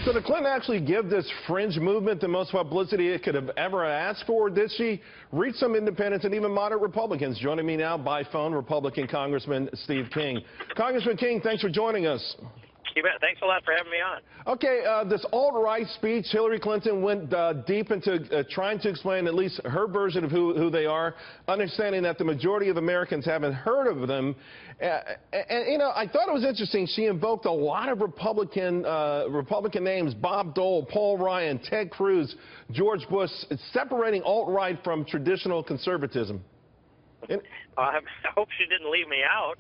So did Clinton actually give this fringe movement the most publicity it could have ever asked for? Did she reach some independents and even moderate Republicans? Joining me now by phone, Republican Congressman Steve King. Congressman King, thanks for joining us. You bet. Thanks a lot for having me on. Okay, this alt-right speech, Hillary Clinton went deep into trying to explain at least her version of who they are, understanding that the majority of Americans haven't heard of them. And you know, I thought it was interesting. She invoked a lot of Republican names: Bob Dole, Paul Ryan, Ted Cruz, George Bush, separating alt-right from traditional conservatism. I hope she didn't leave me out.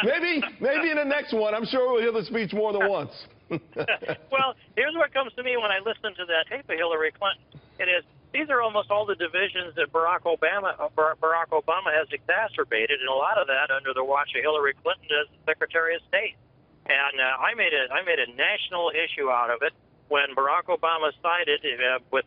maybe in the next one. I'm sure we'll hear the speech more than once. Well, here's what comes to me when I listen to that tape of Hillary Clinton. These are almost all the divisions that Barack Obama has exacerbated, and a lot of that under the watch of Hillary Clinton as Secretary of State. And I made a national issue out of it when Barack Obama sided with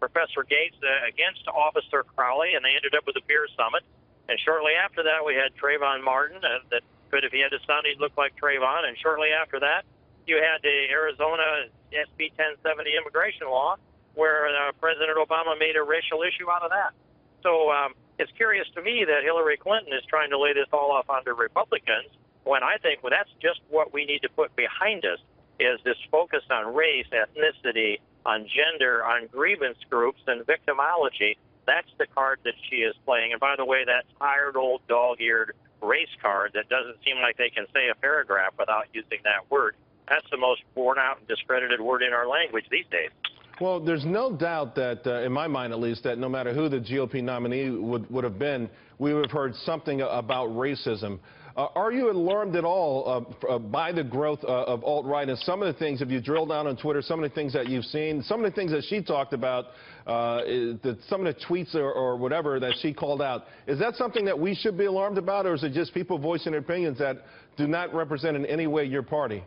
Professor Gates against Officer Crowley, and they ended up with a beer summit. And shortly after that, we had Trayvon Martin. That could, if he had a son, he'd look like Trayvon. And shortly after that, you had the Arizona SB 1070 immigration law, where President Obama made a racial issue out of that. So it's curious to me that Hillary Clinton is trying to lay this all off onto Republicans, when I think, well, that's just what we need to put behind us, is this focus on race, ethnicity, on gender, on grievance groups, and victimology. That's the card that she is playing. And by the way, that tired old dog-eared race card that doesn't seem like they can say a paragraph without using that word, that's the most worn out and discredited word in our language these days. Well, there's no doubt that, in my mind at least, that no matter who the GOP nominee would have been, we would have heard something about racism. Are you alarmed at all by the growth of alt-right and some of the things, if you drill down on Twitter, some of the things that you've seen, some of the things that she talked about, some of the tweets or whatever that she called out, is that something that we should be alarmed about, or is it just people voicing their opinions that do not represent in any way your party?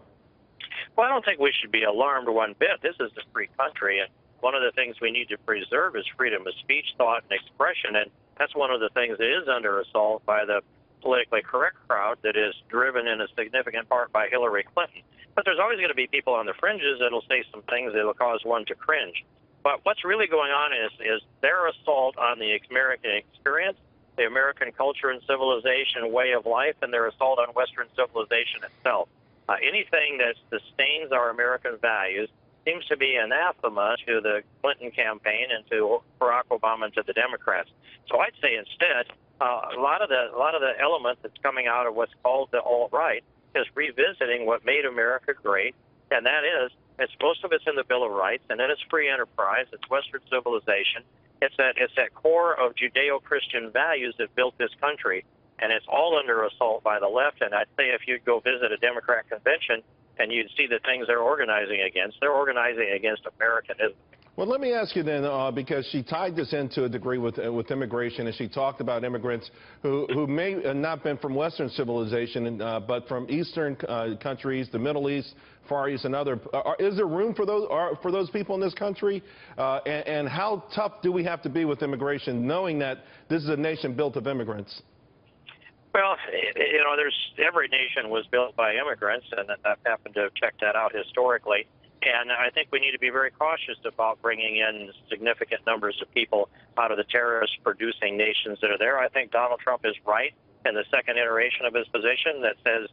Well, I don't think we should be alarmed one bit. This is a free country, and one of the things we need to preserve is freedom of speech, thought, and expression, and that's one of the things that is under assault by the politically correct crowd that is driven in a significant part by Hillary Clinton. But there's always going to be people on the fringes that will say some things that will cause one to cringe. But what's really going on is their assault on the American experience, the American culture and civilization, way of life, and their assault on Western civilization itself. Anything that sustains our American values seems to be anathema to the Clinton campaign and to Barack Obama and to the Democrats. So I'd say instead, a lot of the element that's coming out of what's called the alt-right is revisiting what made America great, and that is, most of it's in the Bill of Rights, and then it's free enterprise, it's Western civilization, it's that core of Judeo-Christian values that built this country, and it's all under assault by the left. And I'd say if you'd go visit a Democrat convention and you'd see the things they're organizing against Americanism. Well, let me ask you then, because she tied this into a degree with immigration, and she talked about immigrants who may not been from Western civilization, but from Eastern countries, the Middle East, Far East, and other. Is there room for those people in this country? And how tough do we have to be with immigration, knowing that this is a nation built of immigrants? Well, you know, every nation was built by immigrants, and I've happened to have checked that out historically. And I think we need to be very cautious about bringing in significant numbers of people out of the terrorist-producing nations that are there. I think Donald Trump is right in the second iteration of his position that says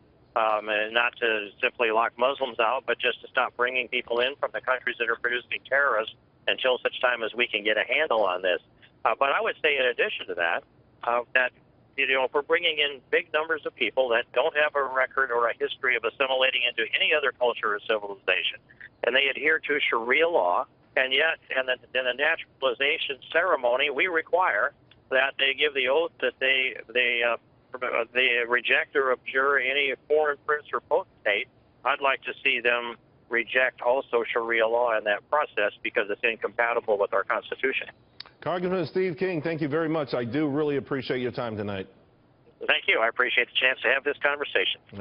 not to simply lock Muslims out, but just to stop bringing people in from the countries that are producing terrorists until such time as we can get a handle on this. But I would say in addition to that, that if we're bringing in big numbers of people that don't have a record or a history of assimilating into any other culture or civilization, and they adhere to Sharia law, and yet in the naturalization ceremony, we require that they give the oath that they reject or abjure any foreign prince or potentate. I'd like to see them reject also Sharia law in that process because it's incompatible with our Constitution. Congressman Steve King, thank you very much. I do really appreciate your time tonight. Thank you. I appreciate the chance to have this conversation.